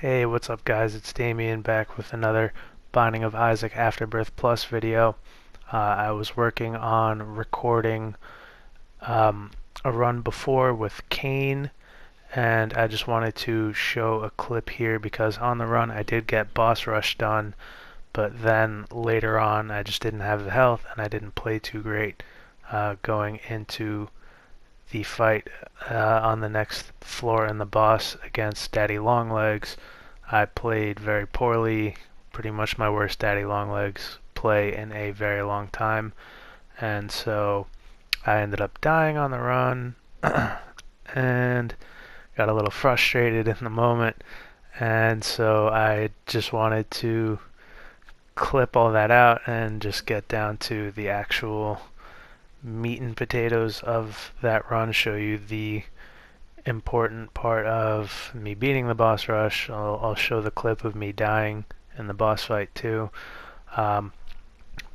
Hey, what's up guys? It's Damien back with another Binding of Isaac Afterbirth Plus video. I was working on recording a run before with Kane, and I just wanted to show a clip here because on the run I did get boss rush done, but then later on I just didn't have the health and I didn't play too great going into the fight on the next floor in the boss against Daddy Longlegs. I played very poorly, pretty much my worst Daddy Longlegs play in a very long time, and so I ended up dying on the run and got a little frustrated in the moment, and so I just wanted to clip all that out and just get down to the actual meat and potatoes of that run, show you the important part of me beating the boss rush. I'll show the clip of me dying in the boss fight too. But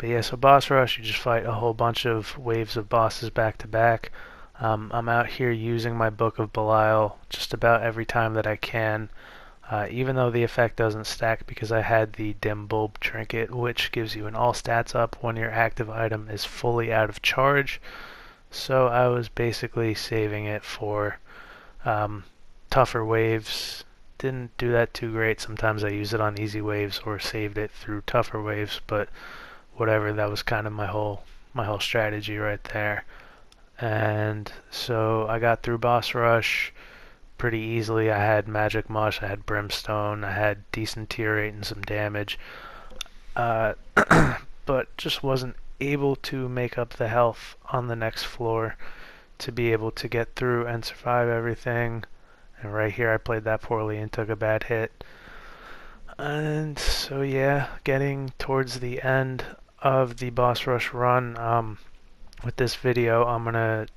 yeah, so boss rush, you just fight a whole bunch of waves of bosses back to back. I'm out here using my Book of Belial just about every time that I can, even though the effect doesn't stack because I had the dim bulb trinket, which gives you an all stats up when your active item is fully out of charge. So I was basically saving it for tougher waves. Didn't do that too great. Sometimes I use it on easy waves or saved it through tougher waves, but whatever, that was kind of my whole strategy right there. And so I got through boss rush pretty easily. I had magic mush, I had brimstone, I had decent tier rate and some damage, but just wasn't able to make up the health on the next floor to be able to get through and survive everything. And right here I played that poorly and took a bad hit. And so yeah, getting towards the end of the boss rush run, with this video I'm gonna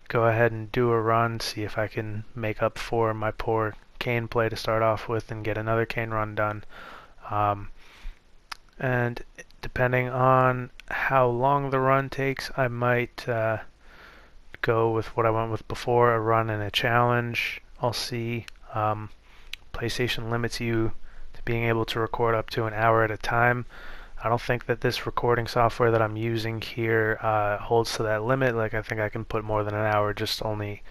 go ahead and do a run, see if I can make up for my poor Kane play to start off with and get another Kane run done. And depending on how long the run takes, I might go with what I went with before, a run and a challenge. I'll see. PlayStation limits you to being able to record up to an hour at a time. I don't think that this recording software that I'm using here holds to that limit. Like, I think I can put more than an hour, just only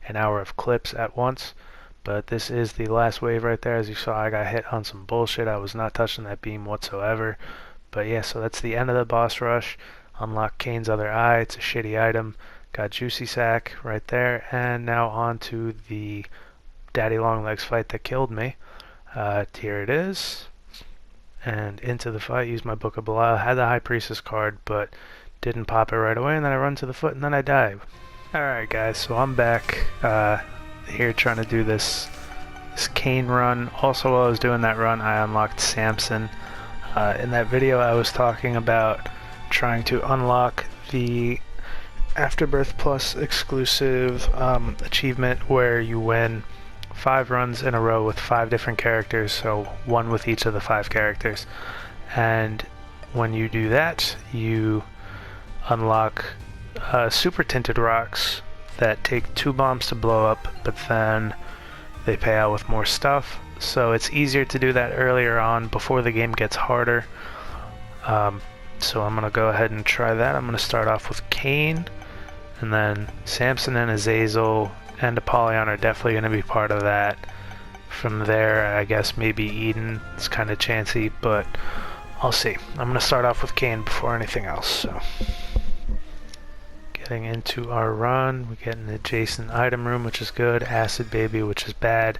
an hour of clips at once. But this is the last wave right there. As you saw, I got hit on some bullshit. I was not touching that beam whatsoever. But yeah, so that's the end of the boss rush. Unlock Kane's other eye. It's a shitty item. Got Juicy Sack right there. And now on to the Daddy Longlegs fight that killed me. Here it is. And into the fight, used my Book of Belial. Had the High Priestess card, but didn't pop it right away, and then I run to the foot, and then I die. Alright guys, so I'm back here trying to do this Kane run. Also, while I was doing that run, I unlocked Samson. In that video, I was talking about trying to unlock the Afterbirth Plus exclusive achievement where you win 5 runs in a row with 5 different characters, so one with each of the 5 characters. And when you do that, you unlock super tinted rocks that take 2 bombs to blow up, but then they pay out with more stuff. So it's easier to do that earlier on before the game gets harder. So I'm going to go ahead and try that. I'm going to start off with Kane, and then Samson and Azazel and Apollyon are definitely going to be part of that. From there, I guess maybe Eden. It's kind of chancy, but I'll see. I'm going to start off with Kane before anything else. So, getting into our run, we get an adjacent item room, which is good. Acid Baby, which is bad.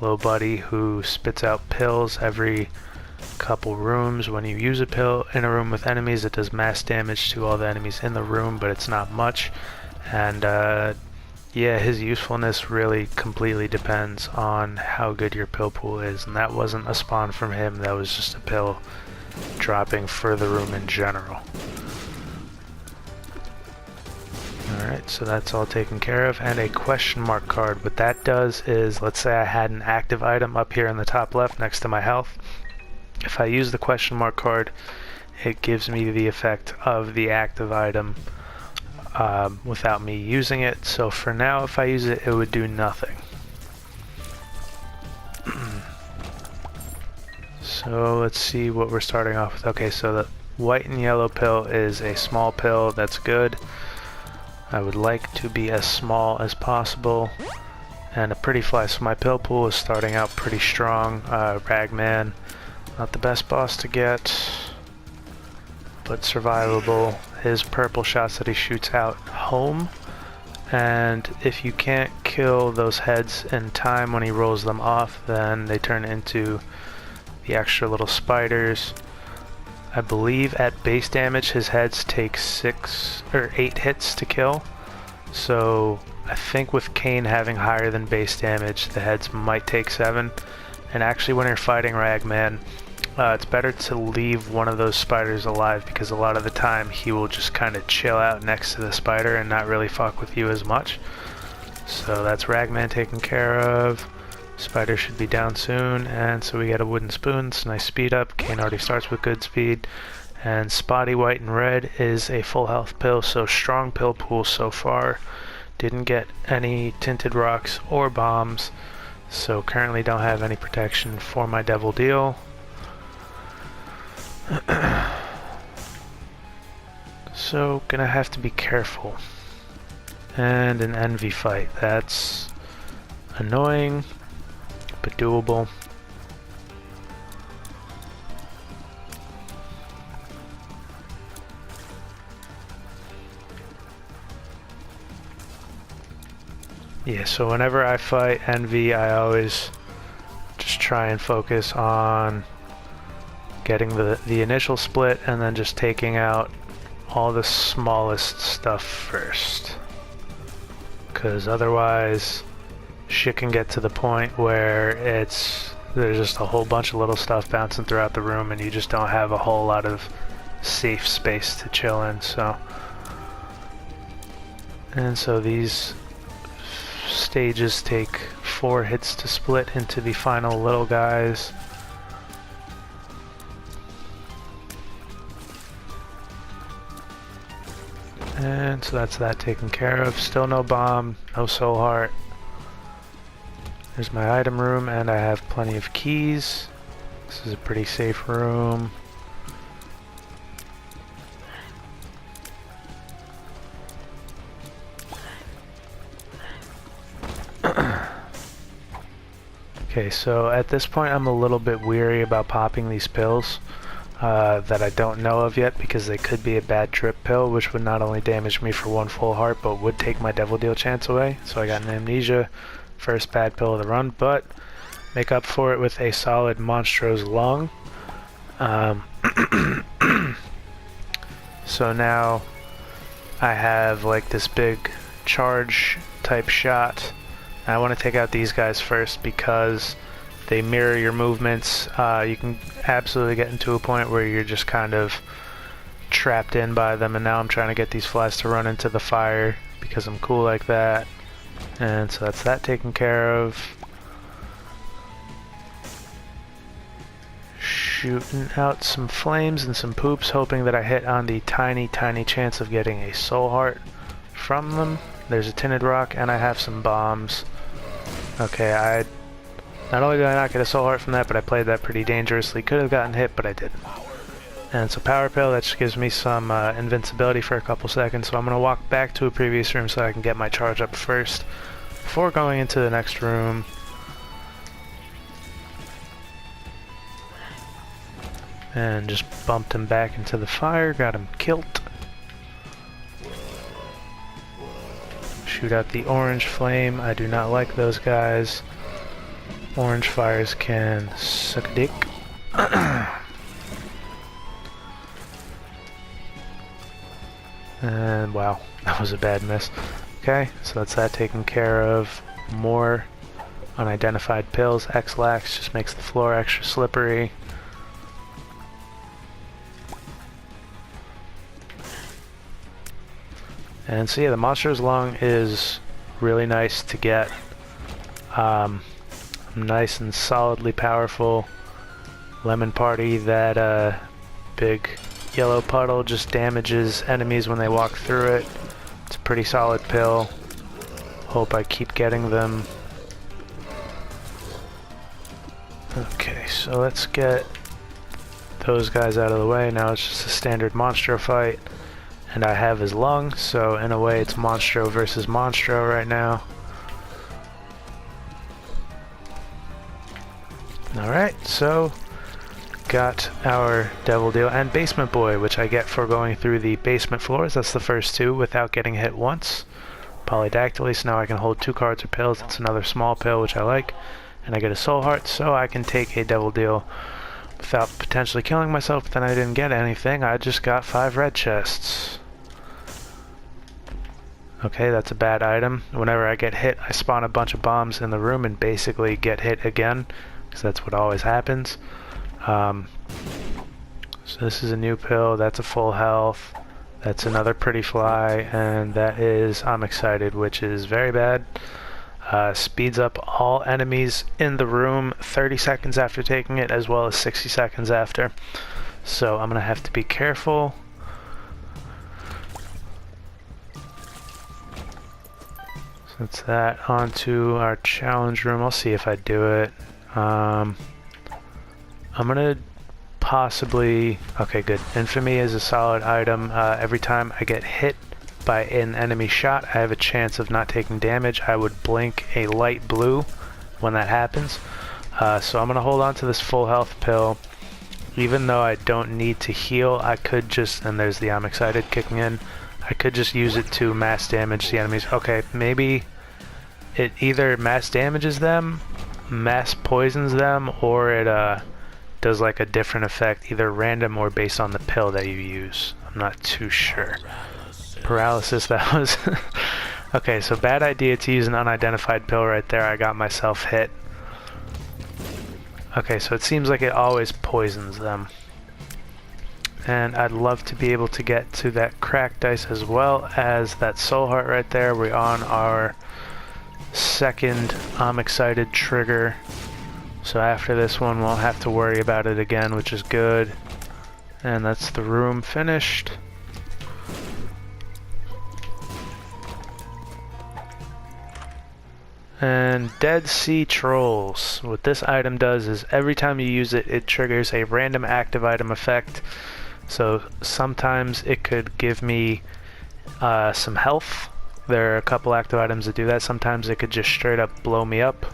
Low Buddy, who spits out pills every couple rooms. When you use a pill in a room with enemies, it does mass damage to all the enemies in the room, but it's not much. And yeah, his usefulness really completely depends on how good your pill pool is, and that wasn't a spawn from him, that was just a pill dropping for the room in general. Alright, so that's all taken care of, and a question mark card. What that does is, let's say I had an active item up here in the top left next to my health. If I use the question mark card, it gives me the effect of the active item without me using it. So for now, if I use it, it would do nothing. So let's see what we're starting off with. Okay, so the white and yellow pill is a small pill. That's good. I would like to be as small as possible. And a pretty fly. So my pill pool is starting out pretty strong. Ragman, not the best boss to get, but survivable. His purple shots that he shoots out home. And if you can't kill those heads in time when he rolls them off, then they turn into the extra little spiders. I believe at base damage his heads take 6 or 8 hits to kill. So I think with Kane having higher than base damage, the heads might take 7. And actually when you're fighting Ragman, it's better to leave one of those spiders alive, because a lot of the time he will just kind of chill out next to the spider and not really fuck with you as much. So that's Ragman taken care of. Spider should be down soon, and so we get a wooden spoon. It's a nice speed up. Kane already starts with good speed. And Spotty White and Red is a full health pill, so strong pill pool so far. Didn't get any tinted rocks or bombs, so currently don't have any protection for my devil deal. So gonna have to be careful. And an envy fight. That's annoying, but doable. Yeah, so whenever I fight envy, I always just try and focus on getting the initial split and then just taking out all the smallest stuff first, because otherwise shit can get to the point where there's just a whole bunch of little stuff bouncing throughout the room and you just don't have a whole lot of safe space to chill in. So these stages take 4 hits to split into the final little guys. And so that's that taken care of. Still no bomb, no soul heart. There's my item room, and I have plenty of keys. This is a pretty safe room. Okay, so at this point I'm a little bit weary about popping these pills that I don't know of yet, because they could be a bad trip pill, which would not only damage me for 1 full heart, but would take my devil deal chance away. So I got an amnesia, first bad pill of the run, but make up for it with a solid Monstro's Lung. So now I have like this big charge type shot. I want to take out these guys first because they mirror your movements. You can absolutely get into a point where you're just kind of trapped in by them, and now I'm trying to get these flies to run into the fire because I'm cool like that. And so that's that taken care of. Shooting out some flames and some poops, hoping that I hit on the tiny chance of getting a soul heart from them. There's a tinted rock, and I have some bombs. Okay, not only did I not get a soul heart from that, but I played that pretty dangerously. Could have gotten hit, but I didn't. And so power pill, that just gives me some invincibility for a couple seconds. So I'm going to walk back to a previous room so I can get my charge up first before going into the next room. And just bumped him back into the fire, got him killed. Shoot out the orange flame. I do not like those guys. Orange fires can suck a dick. And wow, that was a bad miss. Okay, so that's that taken care of. More unidentified pills. X-Lax just makes the floor extra slippery. And so yeah, the Monster's Lung is really nice to get. Nice and solidly powerful. Lemon Party, that big yellow puddle just damages enemies when they walk through it. It's a pretty solid pill. Hope I keep getting them. Okay, so let's get those guys out of the way. Now it's just a standard Monstro fight. And I have his lung, so in a way it's Monstro versus Monstro right now. Alright, so got our Devil Deal and Basement Boy, which I get for going through the basement floors. That's the first two without getting hit once. Polydactyly, so now I can hold 2 cards or pills. That's another small pill, which I like. And I get a Soul Heart, so I can take a Devil Deal without potentially killing myself, but then I didn't get anything. I just got 5 red chests. Okay, that's a bad item. Whenever I get hit, I spawn a bunch of bombs in the room and basically get hit again, because that's what always happens. So this is a new pill, that's a full health, that's another pretty fly, and that is I'm Excited, which is very bad. Speeds up all enemies in the room 30 seconds after taking it, as well as 60 seconds after. So I'm going to have to be careful. So that's that. Onto our challenge room. I'll see if I do it. I'm gonna possibly... Okay, good. Infamy is a solid item. Every time I get hit by an enemy shot, I have a chance of not taking damage. I would blink a light blue when that happens. So I'm gonna hold on to this full health pill. Even though I don't need to heal, I could just... And there's the I'm Excited kicking in. I could just use it to mass damage the enemies. Okay, maybe it either mass damages them, mass poisons them, or it does like a different effect, either random or based on the pill that you use. I'm not too sure. Paralysis, that was... Okay, so bad idea to use an unidentified pill right there. I got myself hit. Okay, so it seems like it always poisons them. And I'd love to be able to get to that cracked dice as well as that Soul Heart right there. We're on our second I'm Excited trigger. So after this one, won't have to worry about it again, which is good. And that's the room finished. And Dead Sea Trolls. What this item does is every time you use it, it triggers a random active item effect. So sometimes it could give me some health. There are a couple active items that do that. Sometimes it could just straight up blow me up.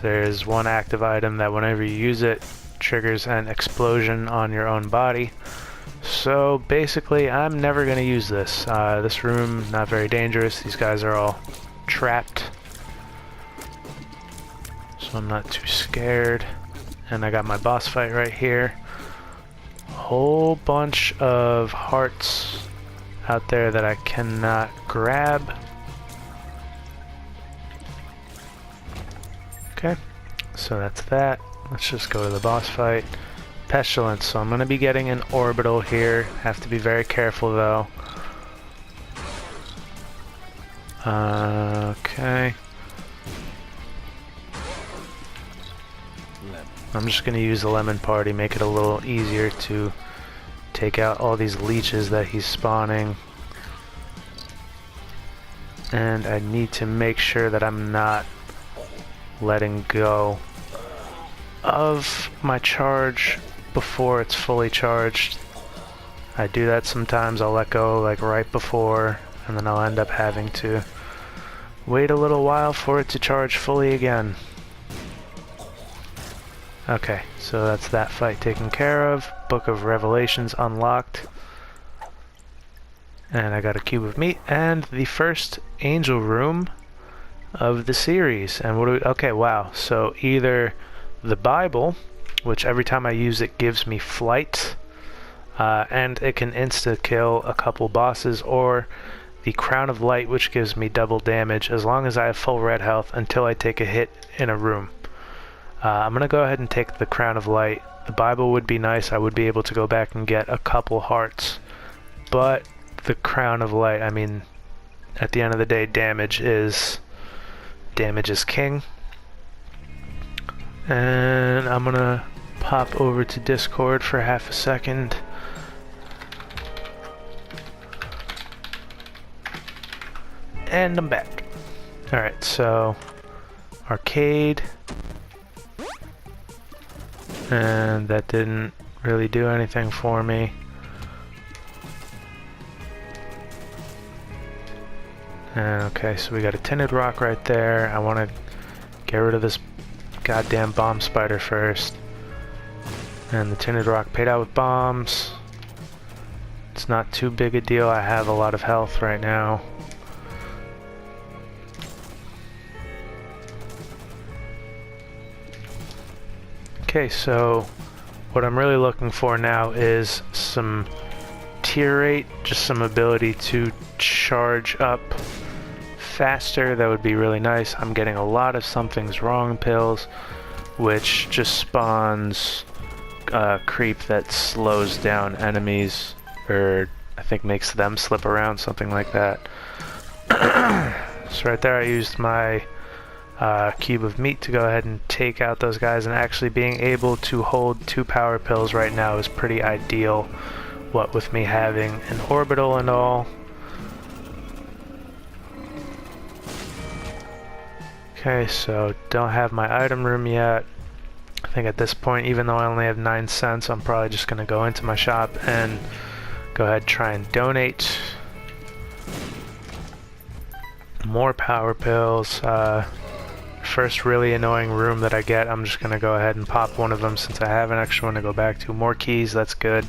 There's one active item that whenever you use it, triggers an explosion on your own body. So basically, I'm never going to use this. This room, not very dangerous. These guys are all trapped. So I'm not too scared. And I got my boss fight right here. Whole bunch of hearts out there that I cannot grab. Okay, so that's that. Let's just go to the boss fight. Pestilence, so I'm going to be getting an orbital here. Have to be very careful though. Okay. I'm just going to use the Lemon Party, make it a little easier to take out all these leeches that he's spawning. And I need to make sure that I'm not letting go of my charge before it's fully charged. I do that sometimes. I'll let go like right before, and then I'll end up having to wait a little while for it to charge fully again. Okay, so that's that fight taken care of. Book of Revelations unlocked. And I got a cube of meat and the first angel room of the series. And what do we... Okay, wow. So either the Bible, which every time I use it gives me flight, and it can insta-kill a couple bosses, or the Crown of Light, which gives me double damage as long as I have full red health until I take a hit in a room. I'm going to go ahead and take the Crown of Light. The Bible would be nice. I would be able to go back and get a couple hearts. But the Crown of Light, I mean, at the end of the day, damage is king. And I'm going to pop over to Discord for half a second. And I'm back. Alright, so arcade. And that didn't really do anything for me. Okay, so we got a tinted rock right there. I want to get rid of this goddamn bomb spider first. And the tinted rock paid out with bombs. It's not too big a deal. I have a lot of health right now. Okay, so what I'm really looking for now is some tier rate, just some ability to charge up faster. That would be really nice. I'm getting a lot of something's wrong pills, which just spawns creep that slows down enemies, or I think makes them slip around, something like that. So right there I used my cube of meat to go ahead and take out those guys, and actually being able to hold 2 power pills right now is pretty ideal, what with me having an orbital and all. Okay, so don't have my item room yet. I think at this point, even though I only have 9 cents, I'm probably just going to go into my shop and go ahead and try and donate more power pills. First really annoying room that I get, I'm just going to go ahead and pop one of them since I have an extra one to go back to. More keys, that's good.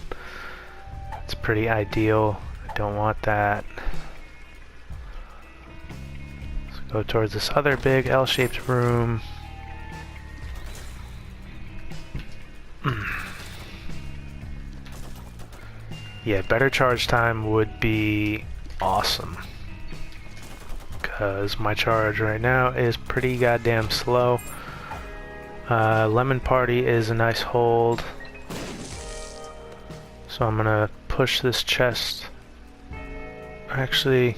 It's pretty ideal. I don't want that. Go towards this other big L-shaped room. Yeah, better charge time would be awesome, because my charge right now is pretty goddamn slow. Lemon Party is a nice hold, so I'm gonna push this chest. Actually,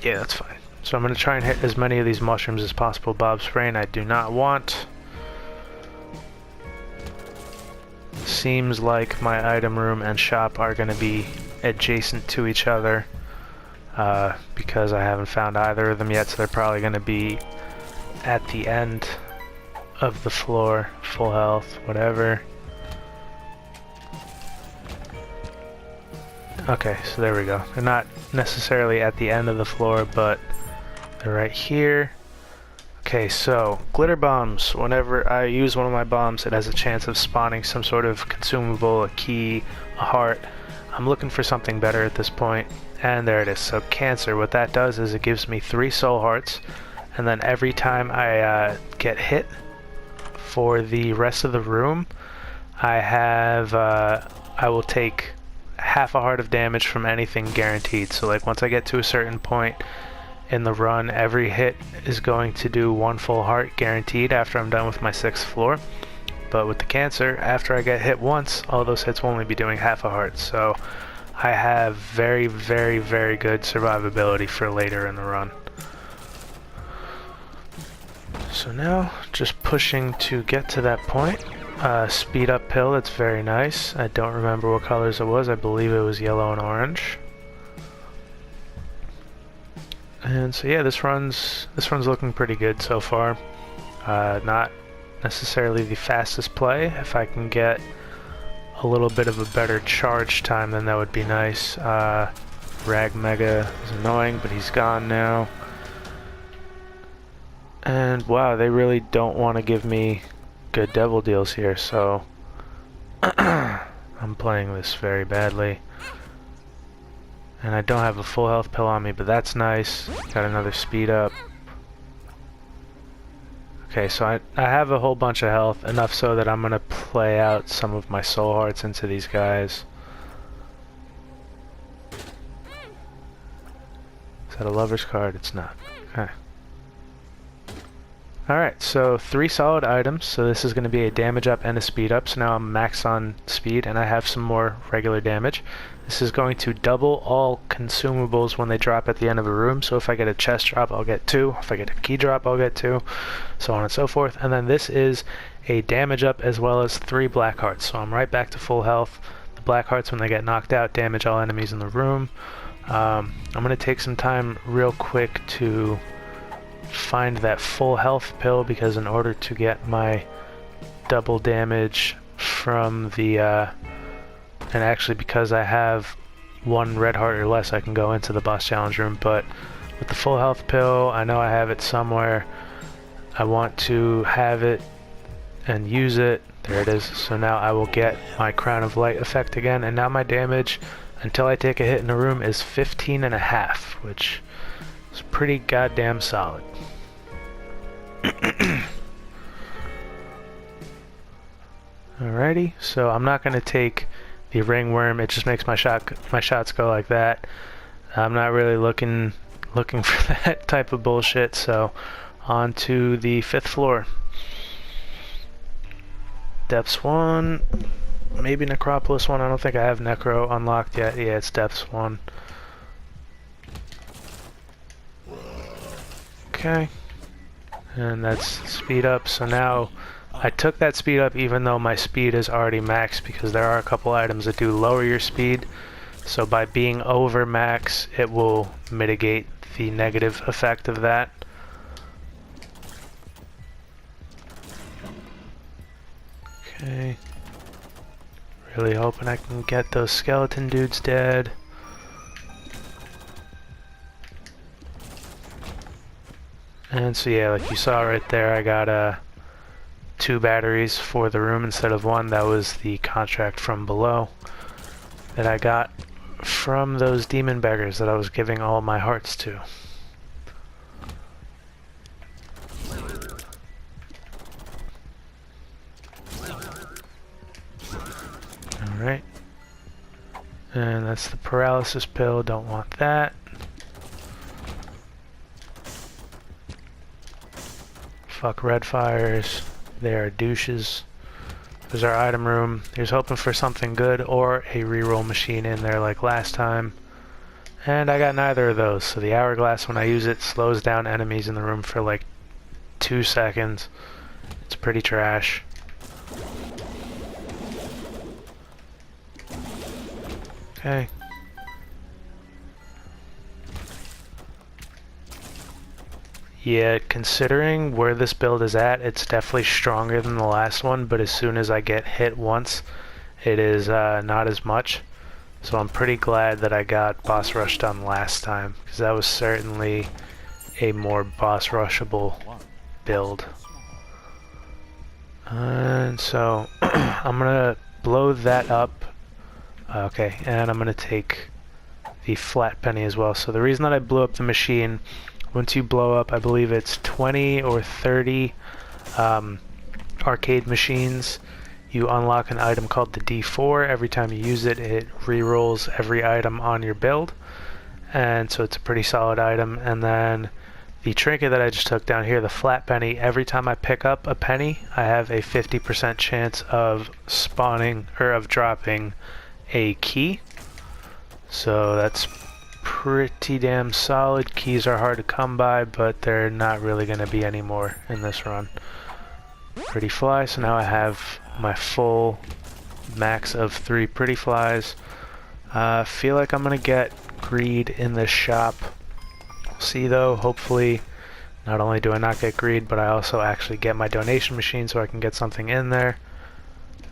yeah, that's fine. So I'm going to try and hit as many of these mushrooms as possible. Bob's Brain I do not want. Seems like my item room and shop are going to be adjacent to each other, because I haven't found either of them yet, so they're probably going to be at the end of the floor. Full health, whatever. Okay, so there we go. They're not necessarily at the end of the floor, but they're right here. Okay, so glitter bombs. Whenever I use one of my bombs, it has a chance of spawning some sort of consumable, a key, a heart. I'm looking for something better at this point, and there it is. So cancer, what that does is it gives me 3 soul hearts, and then every time I get hit for the rest of the room, I will take half a heart of damage from anything guaranteed. So like once I get to a certain point in the run, every hit is going to do 1 full heart guaranteed after I'm done with my 6th floor. But with the cancer, after I get hit once, all those hits will only be doing half a heart. So I have very, very, very good survivability for later in the run. So now, just pushing to get to that point. Speed up pill, that's very nice. I don't remember what colors it was. I believe it was yellow and orange. And so yeah, this run's looking pretty good so far. Not necessarily the fastest play. If I can get a little bit of a better charge time, then that would be nice. Rag Mega is annoying, but he's gone now. And wow, they really don't want to give me good devil deals here, so I'm playing this very badly. And I don't have a full health pill on me, but that's nice. Got another speed up. Okay, so I have a whole bunch of health, enough so that I'm gonna play out some of my soul hearts into these guys. Is that a lover's card? It's not. Okay. Alright, so 3 solid items, so this is going to be a damage up and a speed up, so now I'm max on speed and I have some more regular damage. This is going to double all consumables when they drop at the end of a room, so if I get a chest drop I'll get 2, if I get a key drop I'll get 2, so on and so forth. And then this is a damage up as well as 3 black hearts, so I'm right back to full health. The black hearts, when they get knocked out, damage all enemies in the room. I'm going to take some time real quick to find that full health pill, because in order to get my double damage from the, and actually because I have 1 red heart or less, I can go into the boss challenge room, but with the full health pill, I know I have it somewhere. I want to have it and use it. There it is. So now I will get my Crown of Light effect again, and now my damage until I take a hit in the room is 15.5, which is pretty goddamn solid. Alrighty, so I'm not going to take the ringworm. It just makes my shots go like that. I'm not really looking for that type of bullshit, so on to the 5th floor. Depths 1, maybe Necropolis 1. I don't think I have Necro unlocked yet. Yeah, it's Depths 1. Okay, and that's speed up. So now I took that speed up even though my speed is already maxed, because there are a couple items that do lower your speed. So by being over max, it will mitigate the negative effect of that. Okay. Really hoping I can get those skeleton dudes dead. And so yeah, like you saw right there, I got 2 batteries for the room instead of 1. That was the contract from below that I got from those demon beggars that I was giving all my hearts to. Alright. And that's the paralysis pill, don't want that. Fuck red fires, they are douches. There's our item room. Here's hoping for something good or a reroll machine in there like last time. And I got neither of those, so the hourglass, when I use it, slows down enemies in the room for like 2 seconds. It's pretty trash. Okay. Yeah, considering where this build is at, it's definitely stronger than the last one, but as soon as I get hit once, it is not as much. So I'm pretty glad that I got boss rush done last time, because that was certainly a more boss rushable build. And so I'm gonna blow that up. Okay, and I'm gonna take the flat penny as well. So the reason that I blew up the machine, once you blow up, I believe it's 20 or 30 arcade machines, you unlock an item called the D4. Every time you use it, it re-rolls every item on your build, and so it's a pretty solid item. And then the trinket that I just took down here, the flat penny, every time I pick up a penny, I have a 50% chance of spawning, or of dropping a key. So that's pretty damn solid. Keys are hard to come by, but they're not really going to be any more in this run. Pretty fly, so now I have my full max of 3 pretty flies. Feel like I'm going to get greed in this shop. See though, hopefully not only do I not get greed, but I also actually get my donation machine so I can get something in there.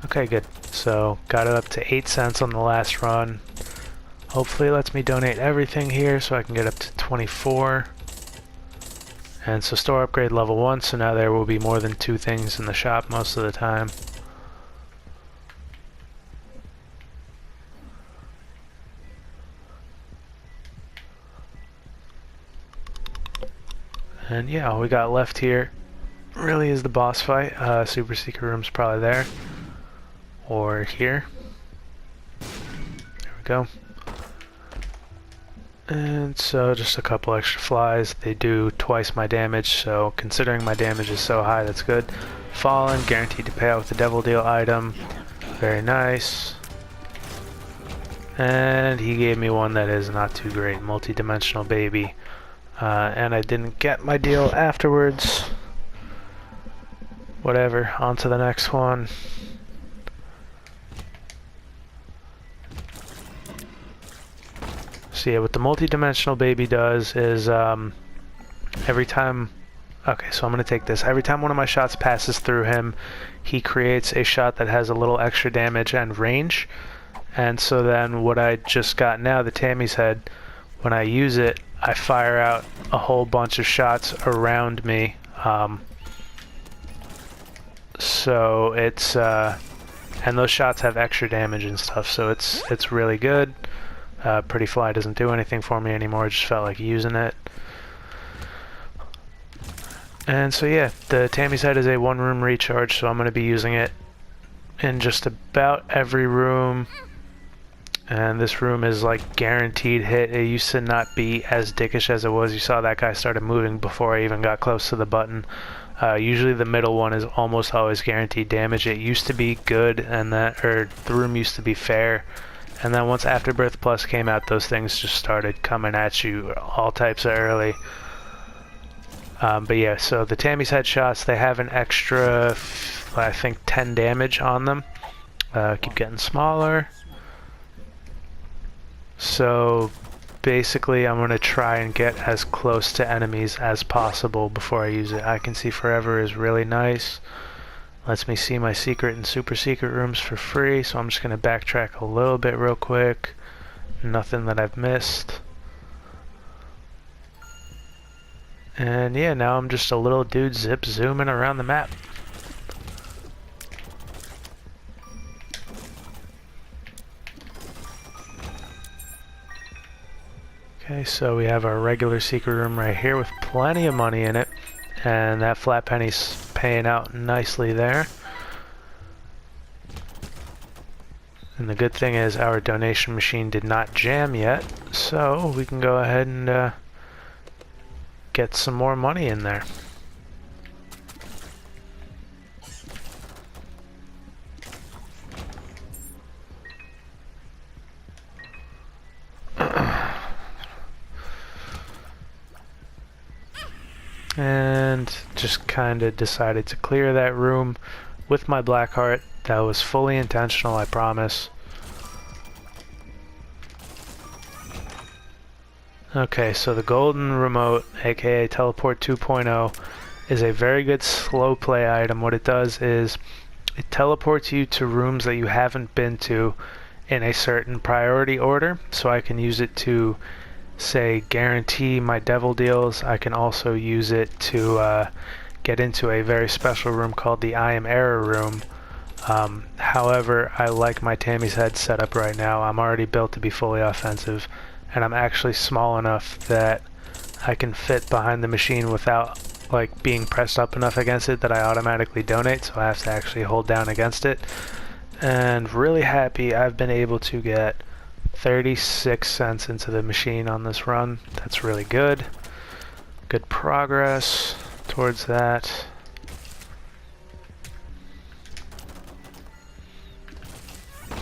Okay, good. So got it up to 8 cents on the last run. Hopefully it lets me donate everything here so I can get up to 24. And so store upgrade level 1, so now there will be more than 2 things in the shop most of the time. And yeah, all we got left here really is the boss fight. Super secret room's probably there. Or here. There we go. And so just a couple extra flies. They do twice my damage, so considering my damage is so high, that's good. Fallen, guaranteed to pay out with the Devil Deal item. Very nice. And he gave me one that is not too great, multi-dimensional baby. And I didn't get my deal afterwards. Whatever, on to the next one. So yeah, what the multi-dimensional baby does is every time Okay, so I'm going to take this. Every time one of my shots passes through him, he creates a shot that has a little extra damage and range. And so then what I just got now, the Tammy's Head, when I use it, I fire out a whole bunch of shots around me. So it's, and those shots have extra damage and stuff, so it's really good. Pretty Fly doesn't do anything for me anymore, I just felt like using it. And so yeah, the Tammy's Head is a one-room recharge, so I'm going to be using it in just about every room. And this room is like guaranteed hit. It used to not be as dickish as it was. You saw that guy started moving before I even got close to the button. Usually the middle one is almost always guaranteed damage. It used to be good, and the room used to be fair. And then once Afterbirth Plus came out, those things just started coming at you all types of early. But yeah, so the Tammy's Head shots, they have an extra, I think, 10 damage on them. Keep getting smaller. So basically I'm going to try and get as close to enemies as possible before I use it. I Can See Forever is really nice. Lets me see my secret and super secret rooms for free, so I'm just going to backtrack a little bit real quick. Nothing that I've missed. And yeah, now I'm just a little dude zooming around the map. Okay, so we have our regular secret room right here with plenty of money in it, and that flat penny's paying out nicely there. And the good thing is our donation machine did not jam yet, so we can go ahead and get some more money in there. And just kind of decided to clear that room with my black heart. That was fully intentional, I promise. Okay, so the golden remote, aka Teleport 2.0, is a very good slow play item. What it does is it teleports you to rooms that you haven't been to in a certain priority order, so I can use it to, say, guarantee my devil deals. I can also use it to get into a very special room called the I Am Error room. However, I like my Tammy's Head setup right now. I'm already built to be fully offensive, and I'm actually small enough that I can fit behind the machine without like being pressed up enough against it that I automatically donate, so I have to actually hold down against it. And really happy I've been able to get 36 cents into the machine on this run. That's really good. Good progress towards that.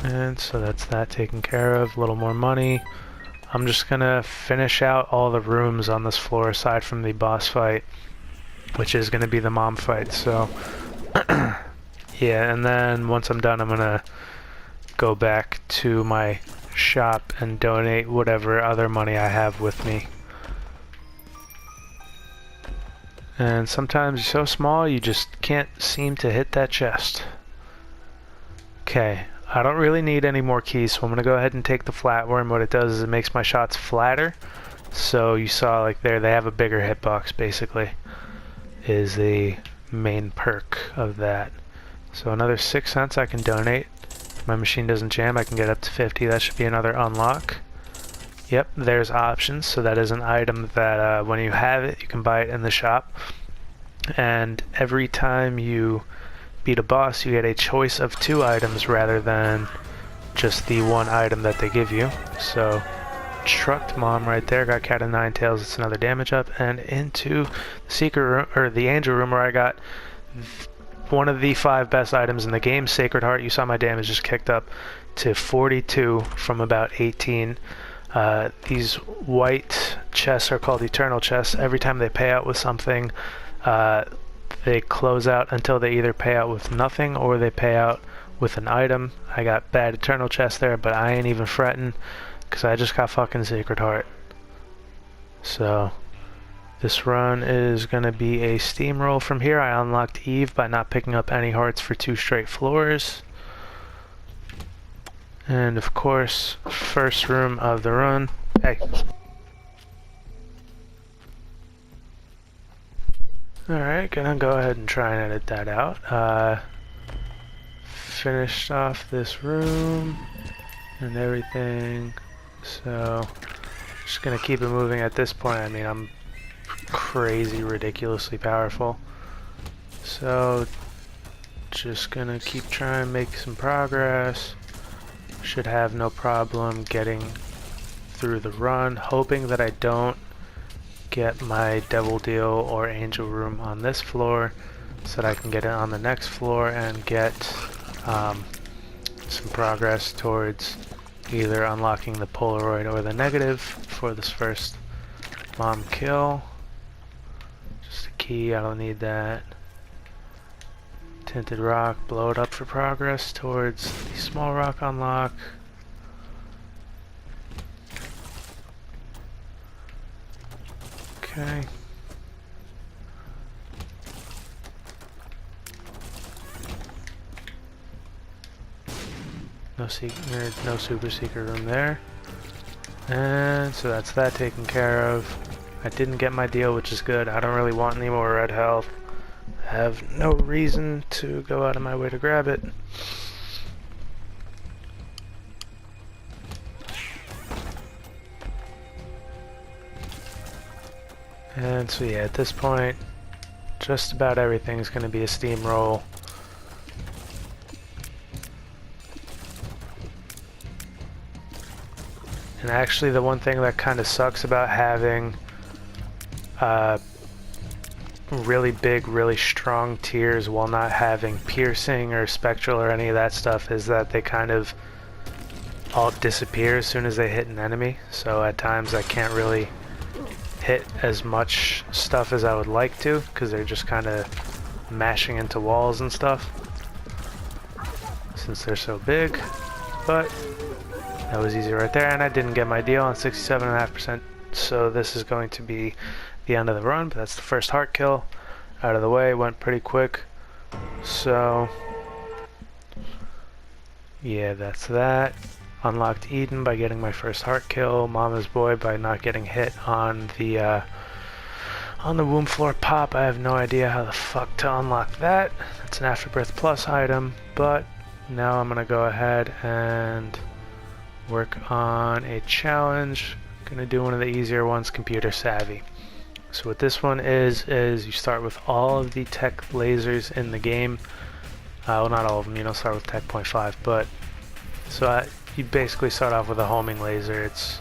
And so that's that taken care of. A little more money. I'm just gonna finish out all the rooms on this floor aside from the boss fight, which is gonna be the mom fight. So yeah, and then once I'm done, I'm gonna go back to my shop and donate whatever other money I have with me. And sometimes you're so small you just can't seem to hit that chest. Okay, I don't really need any more keys, so I'm gonna go ahead and take the flatworm. What it does is it makes my shots flatter. So you saw like there, they have a bigger hitbox basically, is the main perk of that. So another 6 cents I can donate. If my machine doesn't jam, I can get up to 50. That should be another unlock. Yep, there's options. So that is an item that when you have it, you can buy it in the shop. And every time you beat a boss, you get a choice of 2 items rather than just the 1 item that they give you. So trucked mom right there, got cat of 9 tails. It's another damage up, and into the secret room, or the angel room, where I got one of the 5 best items in the game, Sacred Heart. You saw my damage just kicked up to 42 from about 18. These white chests are called eternal chests. Every time they pay out with something, they close out until they either pay out with nothing or they pay out with an item. I got bad eternal chest there, but I ain't even fretting because I just got fucking Sacred Heart. So This run is going to be a steamroll from here. I unlocked Eve by not picking up any hearts for 2 straight floors. And of course, first room of the run. Hey. Alright, gonna go ahead and try and edit that out. Finished off this room and everything. So, just gonna keep it moving at this point. I mean, I'm crazy, ridiculously powerful. So, just gonna keep trying to make some progress. Should have no problem getting through the run, hoping that I don't get my Devil Deal or Angel Room on this floor so that I can get it on the next floor and get some progress towards either unlocking the Polaroid or the negative for this first mom kill. Just a key, I don't need that. Tinted rock, blow it up for progress towards the small rock unlock. Okay. No super secret room there. And so that's that taken care of. I didn't get my deal, which is good. I don't really want any more red health. I have no reason to go out of my way to grab it. And so yeah, at this point, just about everything is going to be a steamroll. And actually the one thing that kind of sucks about having really big, really strong tiers while not having piercing or spectral or any of that stuff is that they kind of all disappear as soon as they hit an enemy. So at times I can't really hit as much stuff as I would like to because they're just kind of mashing into walls and stuff since they're so big. But that was easy right there, and I didn't get my deal on 67.5%, so this is going to be the end of the run, but that's the first heart kill out of the way. Went pretty quick, so yeah, that's that. Unlocked Eden by getting my first heart kill, Mama's Boy by not getting hit on the womb floor pop. I have no idea how the fuck to unlock that. It's an Afterbirth Plus item, but now I'm gonna go ahead and work on a challenge. Gonna do one of the easier ones, Computer Savvy. So what this one is you start with all of the tech lasers in the game. Well, not all of them, you don't start with tech 0.5, but so you basically start off with a homing laser. It's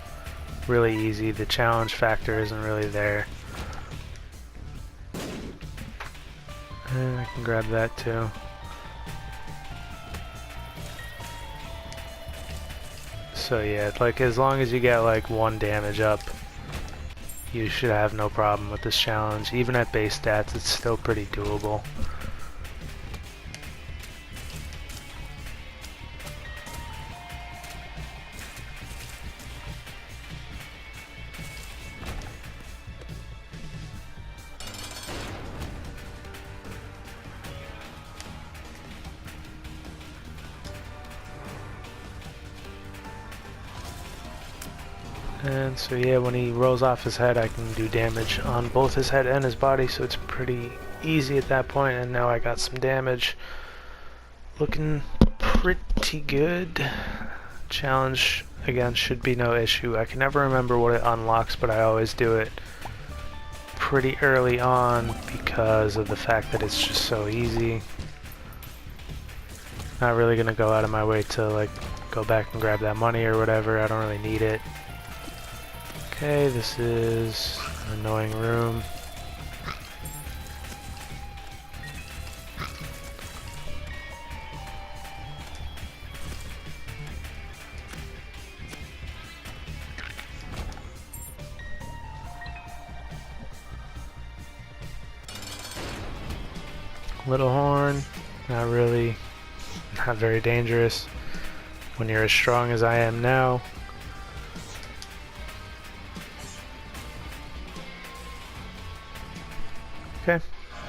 really easy. The challenge factor isn't really there. And I can grab that too. So yeah, like as long as you get like 1 damage up, you should have no problem with this challenge. Even at base stats, it's still pretty doable. And so yeah, when he rolls off his head, I can do damage on both his head and his body, so it's pretty easy at that point. And now I got some damage. Looking pretty good. Challenge, again, should be no issue. I can never remember what it unlocks, but I always do it pretty early on because of the fact that it's just so easy. Not really gonna go out of my way to like go back and grab that money or whatever. I don't really need it. Okay, this is an annoying room. Little horn, not really, not very dangerous when you're as strong as I am now. Okay,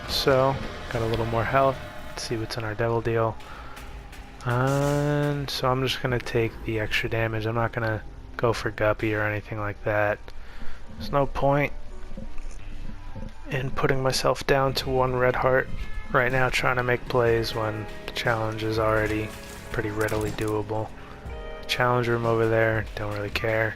so got a little more health. Let's see what's in our devil deal. And so I'm just gonna take the extra damage. I'm not gonna go for guppy or anything like that. There's no point in putting myself down to 1 red heart right now trying to make plays when the challenge is already pretty readily doable. Challenge room over there, don't really care.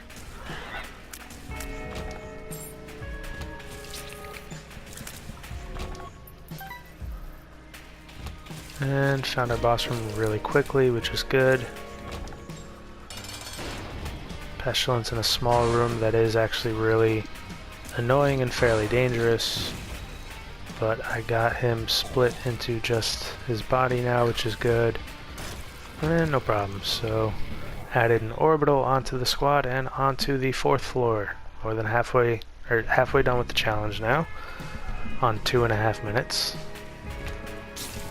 And found our boss room really quickly, which is good. Pestilence in a small room that is actually really annoying and fairly dangerous. But I got him split into just his body now, which is good. And no problem. So added an orbital onto the squad and onto the 4th floor. More than halfway done with the challenge now. On 2.5 minutes.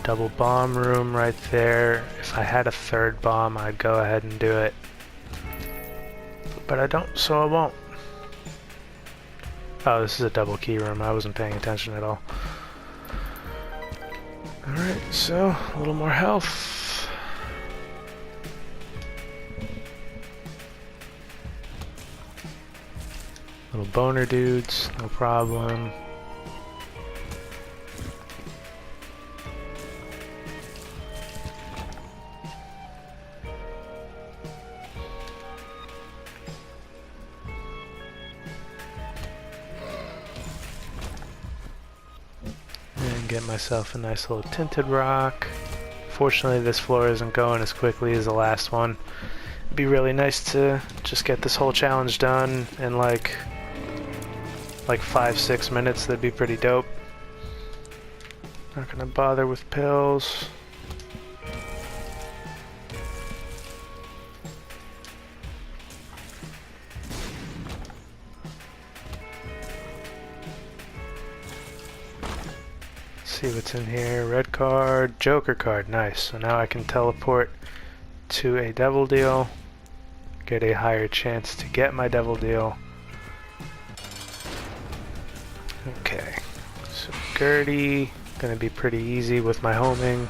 Double bomb room right there. If I had a 3rd bomb, I'd go ahead and do it. But I don't, so I won't. Oh, this is a double key room. I wasn't paying attention at all. Alright, so a little more health. Little boner dudes, no problem. Get myself a nice little tinted rock. Fortunately, this floor isn't going as quickly as the last one. It'd be really nice to just get this whole challenge done in like 5-6 minutes. That'd be pretty dope. Not gonna bother with pills. See what's in here. Red card, Joker card, nice. So now I can teleport to a devil deal, get a higher chance to get my devil deal. Okay, so Gertie, gonna be pretty easy with my homing.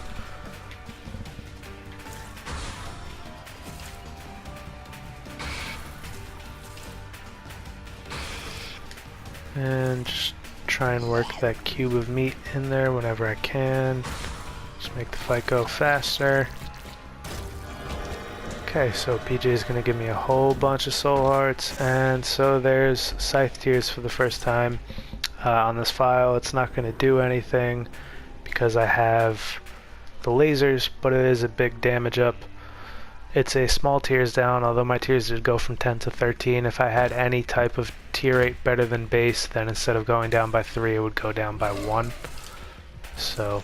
And just try and work that cube of meat in there whenever I can. Just make the fight go faster. Okay, so PJ is going to give me a whole bunch of soul hearts, and so there's Scythe Tears for the first time. On this file, it's not going to do anything because I have the lasers, but it is a big damage up. It's a small tears down, although my tears did go from 10 to 13. If I had any type of tier rate better than base, then instead of going down by 3, it would go down by 1. So,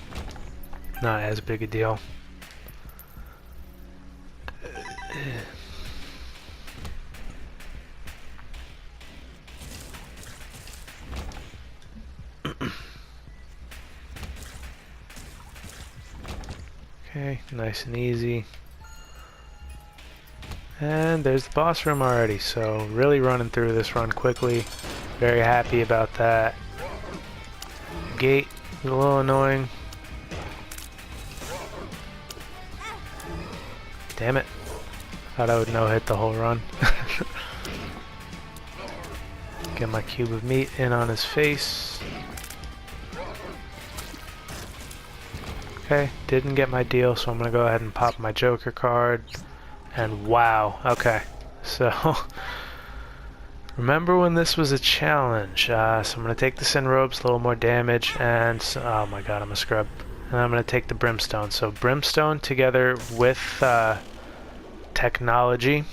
not as big a deal. Okay, nice and easy. And there's the boss room already, so really running through this run quickly. Very happy about that. Gate is a little annoying. Damn it. Thought I would no-hit the whole run. Get my cube of meat in on his face. Okay, didn't get my deal, so I'm going to go ahead and pop my Joker card. And wow, okay, so remember when this was a challenge, so I'm going to take the Sin Robes, a little more damage, and, oh my god, I'm a scrub. And I'm going to take the Brimstone. So Brimstone together with Technology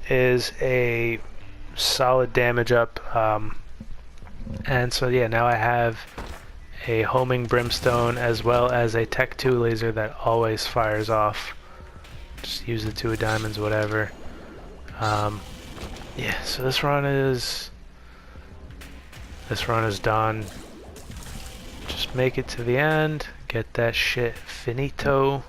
is a solid damage up, and so yeah, now I have a homing Brimstone as well as a Tech 2 laser that always fires off. Just use the 2 of diamonds, whatever. Yeah, so this run is done. Just make it to the end, get that shit finito.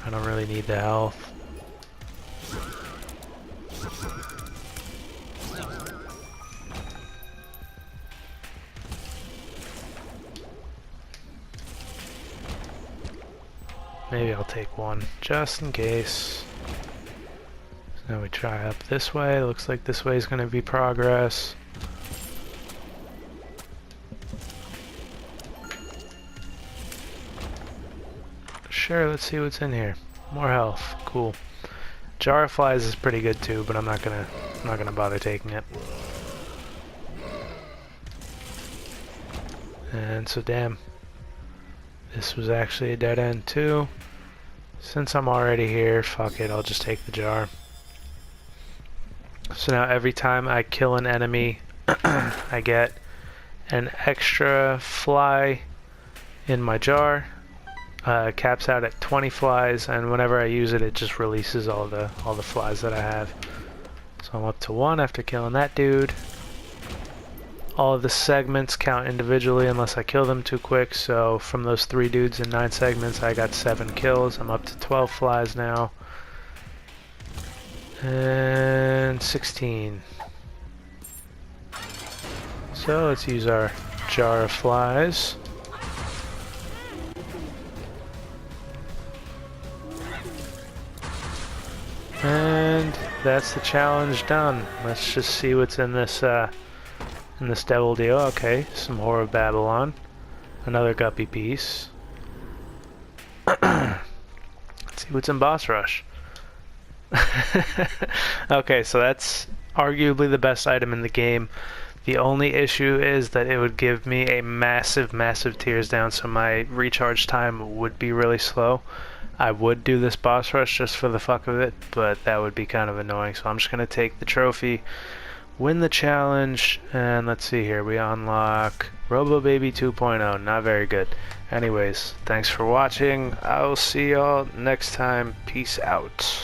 I don't really need the health. Maybe I'll take one, just in case. So now we try up this way. Looks like this way is going to be progress. Sure, let's see what's in here. More health, cool. Jar of Flies is pretty good too, but I'm not gonna bother taking it. And so damn, this was actually a dead end too. Since I'm already here, fuck it, I'll just take the jar. So now every time I kill an enemy, I get an extra fly in my jar. Caps out at 20 flies, and whenever I use it, it just releases all the flies that I have. So I'm up to 1 after killing that dude. All of the segments count individually unless I kill them too quick, so from those 3 dudes in 9 segments I got 7 kills. I'm up to 12 flies now. And 16. So let's use our jar of flies. And that's the challenge done. Let's just see what's in this devil deal. Okay, some Whore of Babylon. Another guppy piece. Let's see what's in Boss Rush. Okay, so that's arguably the best item in the game. The only issue is that it would give me a massive tears down, so my recharge time would be really slow. I would do this boss rush just for the fuck of it, but that would be kind of annoying, so I'm just going to take the trophy, win the challenge, and let's see here, we unlock Robo Baby 2.0, not very good. Anyways, thanks for watching, I'll see y'all next time, peace out.